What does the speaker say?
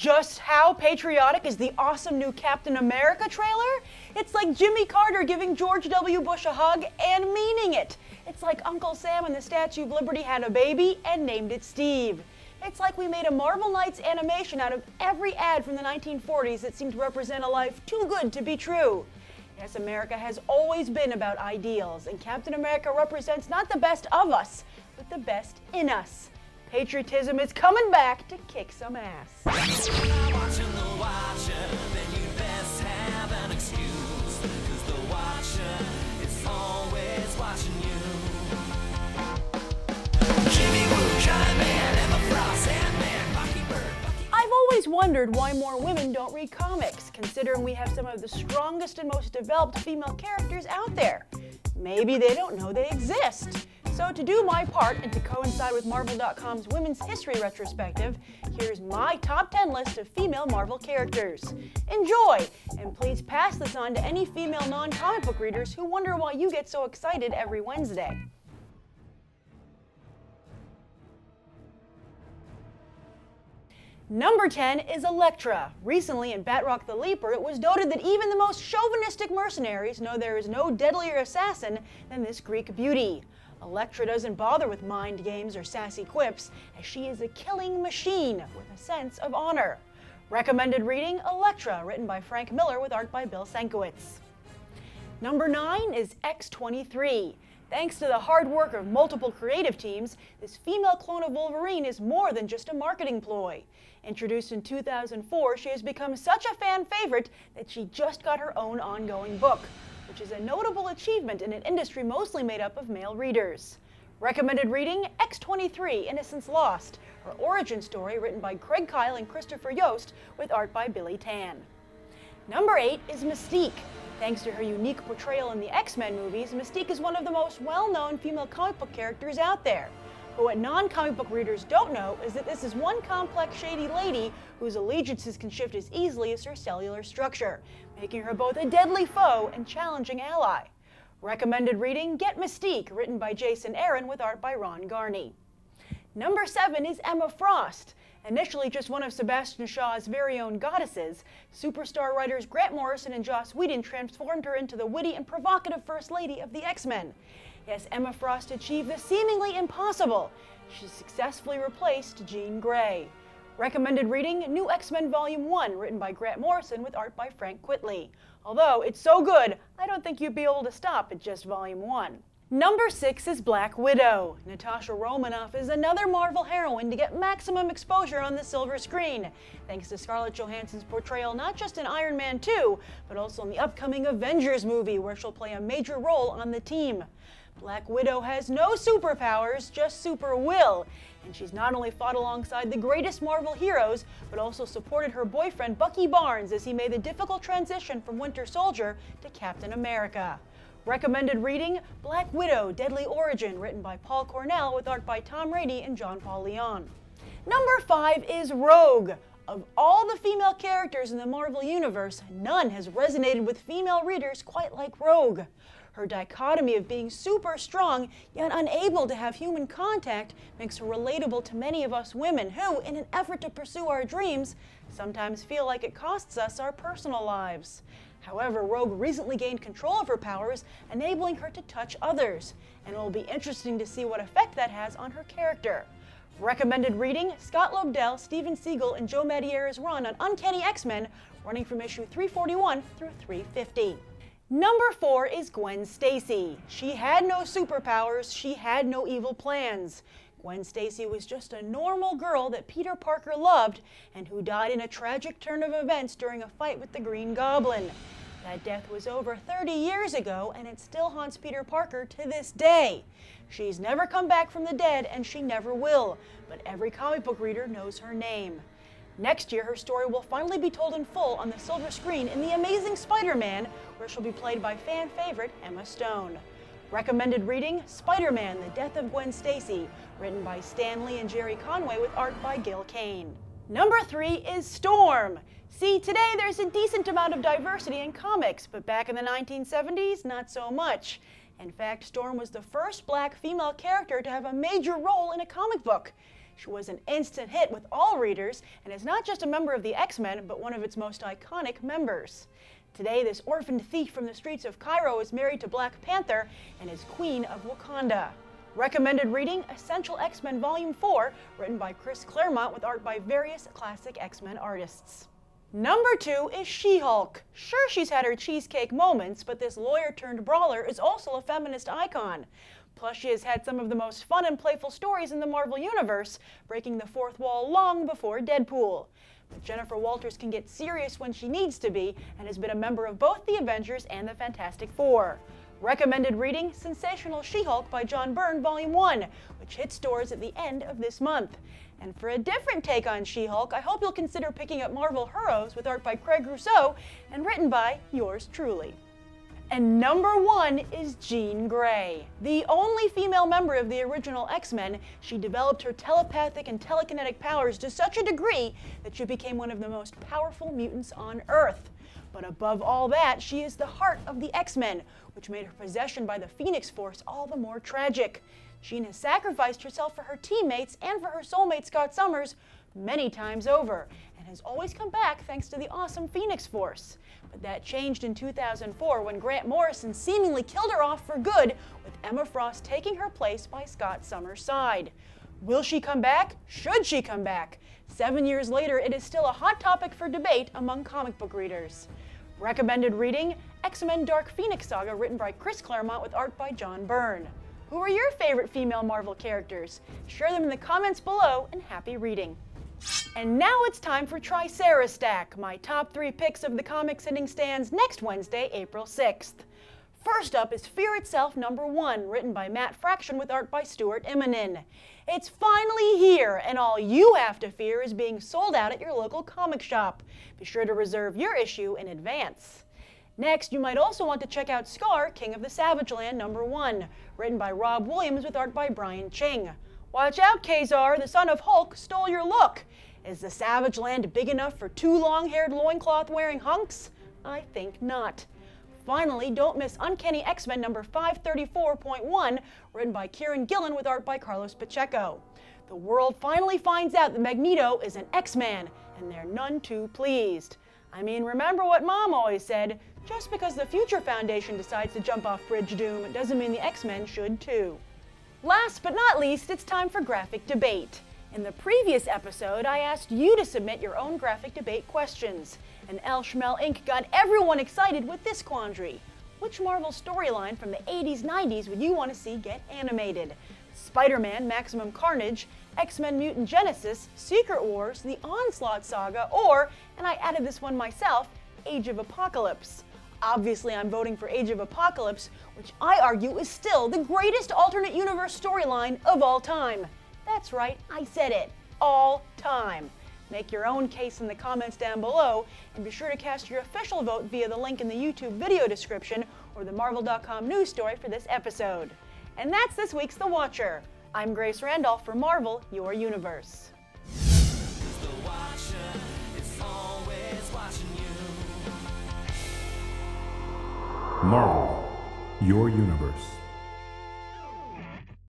Just how patriotic is the awesome new Captain America trailer? It's like Jimmy Carter giving George W. Bush a hug and meaning it. It's like Uncle Sam and the Statue of Liberty had a baby and named it Steve. It's like we made a Marvel Knights animation out of every ad from the 1940s that seemed to represent a life too good to be true. Yes, America has always been about ideals, and Captain America represents not the best of us, but the best in us. Patriotism is coming back to kick some ass. I've always wondered why more women don't read comics, considering we have some of the strongest and most developed female characters out there. Maybe they don't know they exist. So to do my part and to coincide with Marvel.com's Women's History Retrospective, here's my top 10 list of female Marvel characters. Enjoy, and please pass this on to any female non-comic book readers who wonder why you get so excited every Wednesday. Number 10 is Elektra. Recently in Batroc the Leaper, it was noted that even the most chauvinistic mercenaries know there is no deadlier assassin than this Greek beauty. Elektra doesn't bother with mind games or sassy quips, as she is a killing machine with a sense of honor. Recommended reading, Elektra, written by Frank Miller with art by Bill Sienkiewicz. Number 9 is X-23. Thanks to the hard work of multiple creative teams, this female clone of Wolverine is more than just a marketing ploy. Introduced in 2004, she has become such a fan favorite that she just got her own ongoing book, which is a notable achievement in an industry mostly made up of male readers. Recommended reading, X-23, Innocence Lost, her origin story written by Craig Kyle and Christopher Yost with art by Billy Tan. Number 8 is Mystique. Thanks to her unique portrayal in the X-Men movies, Mystique is one of the most well-known female comic book characters out there. But what non-comic book readers don't know is that this is one complex, shady lady whose allegiances can shift as easily as her cellular structure, making her both a deadly foe and challenging ally. Recommended reading, Get Mystique, written by Jason Aaron with art by Ron Garney. Number 7 is Emma Frost. Initially just one of Sebastian Shaw's very own goddesses, superstar writers Grant Morrison and Joss Whedon transformed her into the witty and provocative First Lady of the X-Men. Yes, Emma Frost achieved the seemingly impossible. She successfully replaced Jean Grey. Recommended reading, New X-Men Volume 1, written by Grant Morrison with art by Frank Quitely. Although it's so good, I don't think you'd be able to stop at just Volume 1. Number 6 is Black Widow. Natasha Romanoff is another Marvel heroine to get maximum exposure on the silver screen, thanks to Scarlett Johansson's portrayal not just in Iron Man 2, but also in the upcoming Avengers movie, where she'll play a major role on the team. Black Widow has no superpowers, just super will, and she's not only fought alongside the greatest Marvel heroes, but also supported her boyfriend Bucky Barnes as he made the difficult transition from Winter Soldier to Captain America. Recommended reading, Black Widow, Deadly Origin, written by Paul Cornell with art by Tom Rady and John Paul Leon. Number 5 is Rogue. Of all the female characters in the Marvel Universe, none has resonated with female readers quite like Rogue. Her dichotomy of being super strong, yet unable to have human contact, makes her relatable to many of us women who, in an effort to pursue our dreams, sometimes feel like it costs us our personal lives. However, Rogue recently gained control of her powers, enabling her to touch others, and it will be interesting to see what effect that has on her character. Recommended reading, Scott Lobdell, Steven Seagal, and Joe Madier's run on Uncanny X-Men, running from issue 341 through 350. Number 4 is Gwen Stacy. She had no superpowers, she had no evil plans. Gwen Stacy was just a normal girl that Peter Parker loved and who died in a tragic turn of events during a fight with the Green Goblin. That death was over 30 years ago and it still haunts Peter Parker to this day. She's never come back from the dead and she never will, but every comic book reader knows her name. Next year, her story will finally be told in full on the silver screen in The Amazing Spider-Man, where she'll be played by fan favorite Emma Stone. Recommended reading, Spider-Man, The Death of Gwen Stacy, written by Stan Lee and Jerry Conway with art by Gil Kane. Number 3 is Storm. See, today there's a decent amount of diversity in comics, but back in the 1970s, not so much. In fact, Storm was the first black female character to have a major role in a comic book. She was an instant hit with all readers and is not just a member of the X-Men, but one of its most iconic members. Today, this orphaned thief from the streets of Cairo is married to Black Panther and is Queen of Wakanda. Recommended reading, Essential X-Men Volume 4, written by Chris Claremont with art by various classic X-Men artists. Number 2 is She-Hulk. Sure, she's had her cheesecake moments, but this lawyer-turned-brawler is also a feminist icon. Plus, she has had some of the most fun and playful stories in the Marvel Universe, breaking the fourth wall long before Deadpool. But Jennifer Walters can get serious when she needs to be, and has been a member of both the Avengers and the Fantastic Four. Recommended reading, Sensational She-Hulk by John Byrne, Volume 1, which hits stores at the end of this month. And for a different take on She-Hulk, I hope you'll consider picking up Marvel Heroes with art by Craig Rousseau and written by yours truly. And number 1 is Jean Grey. The only female member of the original X-Men, she developed her telepathic and telekinetic powers to such a degree that she became one of the most powerful mutants on Earth. But above all that, she is the heart of the X-Men, which made her possession by the Phoenix Force all the more tragic. Jean has sacrificed herself for her teammates and for her soulmate Scott Summers many times over, and has always come back thanks to the awesome Phoenix Force. But that changed in 2004 when Grant Morrison seemingly killed her off for good, with Emma Frost taking her place by Scott Summers' side. Will she come back? Should she come back? 7 years later, it is still a hot topic for debate among comic book readers. Recommended reading, X-Men Dark Phoenix Saga, written by Chris Claremont with art by John Byrne. Who are your favorite female Marvel characters? Share them in the comments below, and happy reading. And now it's time for Tricera Stack, my top 3 picks of the comics hitting stands next Wednesday, April 6th. First up is Fear Itself number 1, written by Matt Fraction with art by Stuart Immonen. It's finally here, and all you have to fear is being sold out at your local comic shop. Be sure to reserve your issue in advance. Next, you might also want to check out Scar, King of the Savage Land number 1, written by Rob Williams with art by Brian Ching. Watch out, Kazar, the son of Hulk stole your look. Is the Savage Land big enough for 2 long-haired loincloth-wearing hunks? I think not. Finally, don't miss Uncanny X-Men number 534.1, written by Kieran Gillen with art by Carlos Pacheco. The world finally finds out that Magneto is an X-Man, and they're none too pleased. I mean, remember what Mom always said, just because the Future Foundation decides to jump off Bridge Doom doesn't mean the X-Men should too. Last but not least, it's time for graphic debate. In the previous episode, I asked you to submit your own graphic debate questions, and El Schmel Inc. got everyone excited with this quandary. Which Marvel storyline from the 80s, 90s would you want to see get animated? Spider-Man, Maximum Carnage, X-Men Mutant Genesis, Secret Wars, The Onslaught Saga, or, and I added this one myself, Age of Apocalypse. Obviously, I'm voting for Age of Apocalypse, which I argue is still the greatest alternate universe storyline of all time. That's right, I said it. All time. Make your own case in the comments down below, and be sure to cast your official vote via the link in the YouTube video description or the Marvel.com news story for this episode. And that's this week's The Watcher. I'm Grace Randolph for Marvel, Your Universe. Marvel, Your Universe.